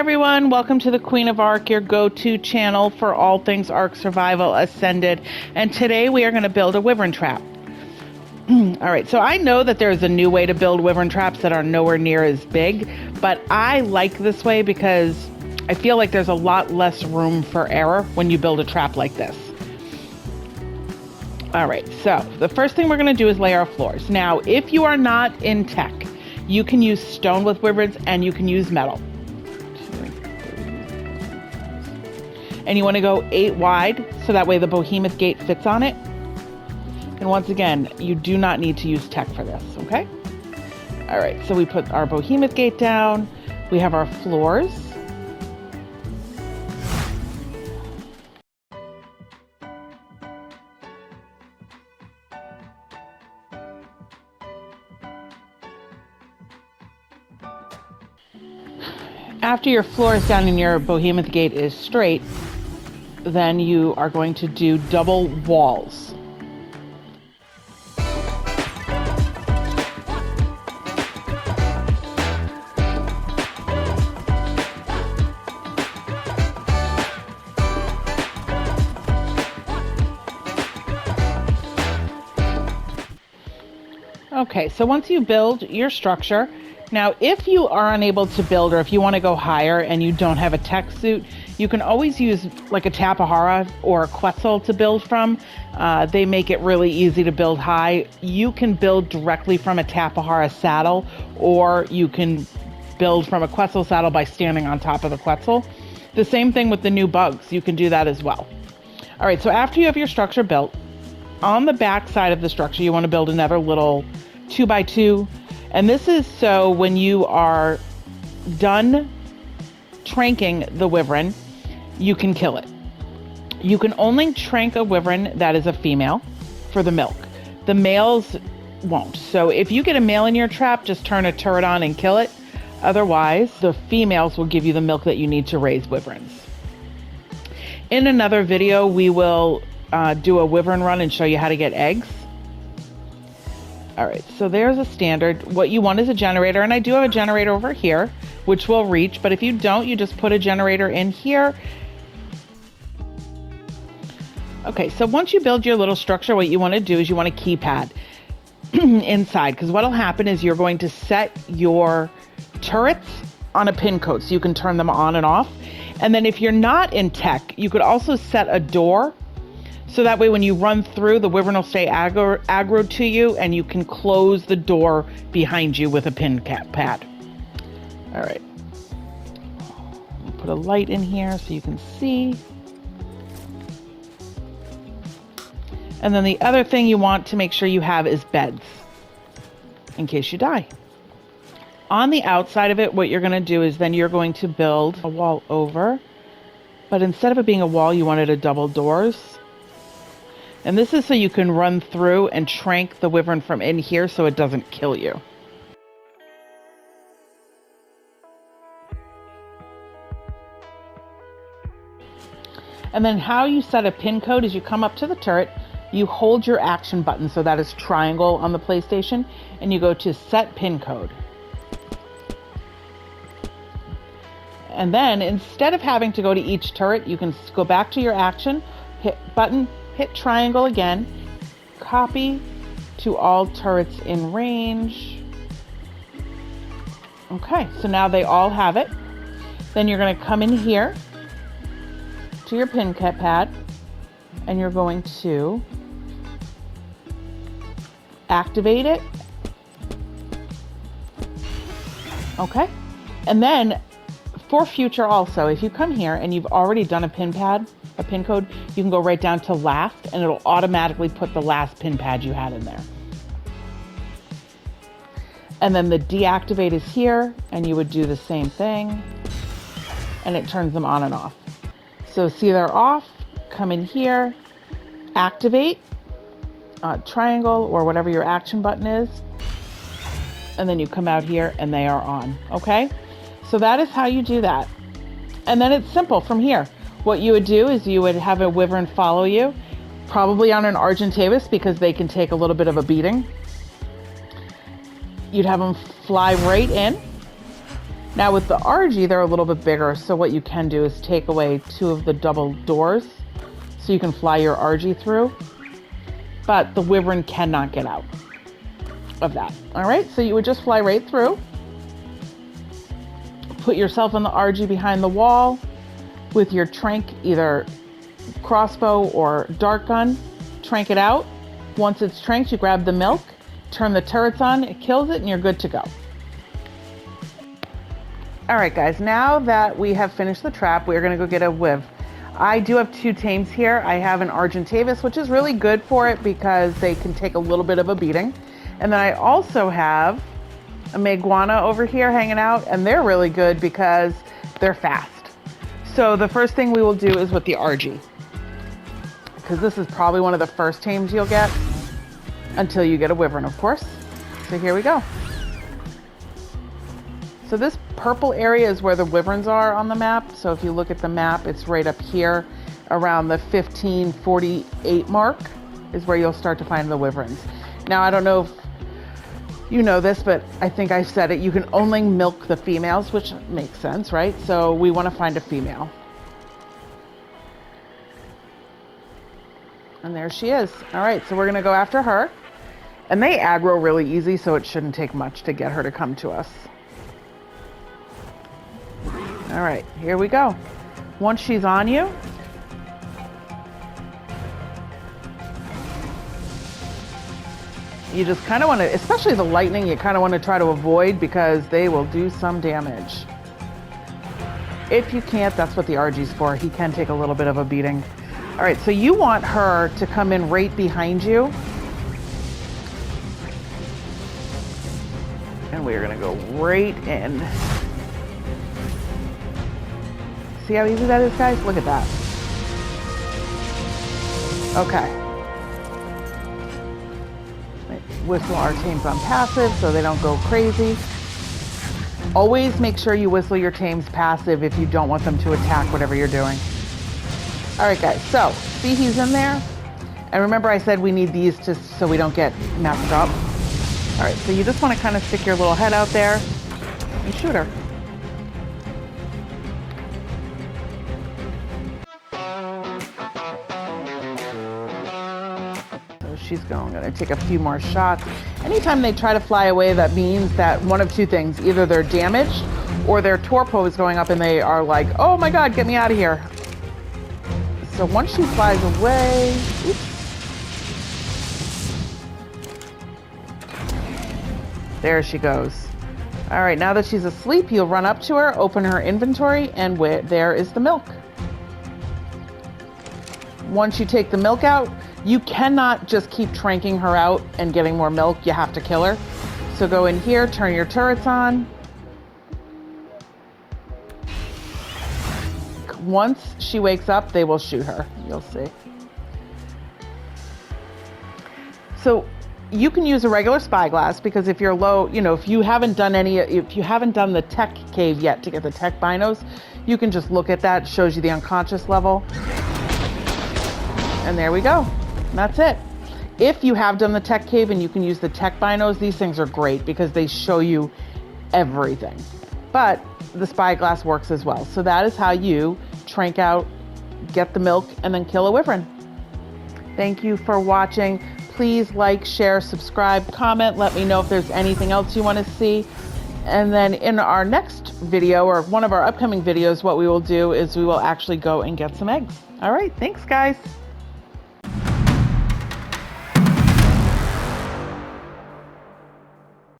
everyone, welcome to the Queen of Ark, your go-to channel for all things Ark Survival Ascended. And today we are going to build a Wyvern Trap. Alright, so I know that there's a new way to build Wyvern Traps that are nowhere near as big, but I like this way because I feel like there's a lot less room for error when you build a trap like this. Alright, so the first thing we're going to do is lay our floors. Now, if you are not in tech, you can use stone with wyverns and you can use metal. And you want to go 8 wide, so that way the behemoth gate fits on it. And once again, you do not need to use tech for this, okay? All right, so we put our behemoth gate down. We have our floors. After your floor is down and your behemoth gate is straight, then you are going to do double walls. Okay, so once you build your structure, now if you are unable to build or if you want to go higher and you don't have a tech suit, you can always use like a Tapahara or a Quetzal to build from. They make it really easy to build high. You can build directly from a Tapahara saddle, or you can build from a Quetzal saddle by standing on top of the Quetzal. The same thing with the new bugs. You can do that as well. All right, so after you have your structure built, on the back side of the structure, you want to build another little 2x2. And this is so when you are done tranking the wyvern, you can kill it. You can only trank a wyvern that is a female for the milk. The males won't. So if you get a male in your trap, just turn a turret on and kill it. Otherwise, the females will give you the milk that you need to raise wyverns. In another video, we will do a wyvern run and show you how to get eggs. All right, so there's a standard. What you want is a generator, and I do have a generator over here, which will reach, but if you don't, you just put a generator in here. Okay, so once you build your little structure, what you want to do is you want a keypad inside, because what'll happen is you're going to set your turrets on a pin code, so you can turn them on and off. And then if you're not in tech, you could also set a door, so that way when you run through, the wyvern will stay aggroed to you, and you can close the door behind you with a pin pad. All right. I'll put a light in here so you can see. And then the other thing you want to make sure you have is beds, in case you die. On the outside of it, what you're going to do is then you're going to build a wall over, but instead of it being a wall, you wanted a double doors. And this is so you can run through and trank the wyvern from in here so it doesn't kill you. And then how you set a pin code is you come up to the turret, you hold your action button, so that is triangle on the PlayStation, and you go to set pin code. And then instead of having to go to each turret, you can go back to your action, hit button, hit triangle again, copy to all turrets in range. Okay, so now they all have it. Then you're going to come in here to your pin pad, and you're going to activate it. Okay, and then for future also, if you come here and you've already done a pin code, you can go right down to last, and it'll automatically put the last pin pad you had in there. And then the deactivate is here, and you would do the same thing, and it turns them on and off. So see, they're off, come in here, activate, triangle or whatever your action button is, and then you come out here and they are on, okay? So that is how you do that. And then it's simple from here. What you would do is you would have a wyvern follow you, probably on an Argentavis because they can take a little bit of a beating. You'd have them fly right in, Now with the RG, they're a little bit bigger, so what you can do is take away 2 of the double doors so you can fly your RG through, but the Wyvern cannot get out of that. All right, so you would just fly right through, put yourself on the RG behind the wall with your trank, either crossbow or dart gun, trank it out. Once it's tranked, you grab the milk, turn the turrets on, it kills it, and you're good to go. All right, guys, now that we have finished the trap, we're gonna go get a Wyv. I do have 2 tames here. I have an Argentavis, which is really good for it because they can take a little bit of a beating. And then I also have a Meguana over here hanging out, and they're really good because they're fast. So the first thing we will do is with the RG, because this is probably one of the first tames you'll get until you get a Wyvern, of course. So here we go. So this purple area is where the Wyverns are on the map. So if you look at the map, it's right up here around the 1548 mark is where you'll start to find the Wyverns. Now, I don't know if you know this, but I think I said it. You can only milk the females, which makes sense, right? So we want to find a female. And there she is. All right, so we're going to go after her. And they aggro really easy, so it shouldn't take much to get her to come to us. All right, here we go. Once she's on you, you just kind of want to, especially the lightning, you kind of want to try to avoid because they will do some damage. If you can't, that's what the RG's for. He can take a little bit of a beating. All right, so you want her to come in right behind you. And we're gonna go right in. See how easy that is, guys? Look at that. Okay. Whistle our tames on passive so they don't go crazy. Always make sure you whistle your tames passive if you don't want them to attack whatever you're doing. All right, guys, so see he's in there? And remember I said we need these just so we don't get messed up. All right, so you just want to kind of stick your little head out there and shoot her. She's going to take a few more shots. Anytime they try to fly away, that means that one of 2 things. Either they're damaged or their torpo is going up and they are like, oh my God, get me out of here. So once she flies away, oops. There she goes. All right, now that she's asleep, you'll run up to her, open her inventory, and there is the milk. Once you take the milk out, you cannot just keep tranking her out and getting more milk. You have to kill her. So go in here, turn your turrets on. Once she wakes up, they will shoot her. You'll see. So you can use a regular spyglass because if you're low, if you haven't done the tech cave yet to get the tech binos, you can just look at that. It shows you the unconscious level. And there we go. That's it. If you have done the tech cave and you can use the tech binos, these things are great because they show you everything. But the spyglass works as well. So that is how you trank out, get the milk, and then kill a wyvern. Thank you for watching. Please like, share, subscribe, comment. Let me know if there's anything else you want to see. And then in our next video, or one of our upcoming videos, what we will do is we will actually go and get some eggs. All right. Thanks, guys.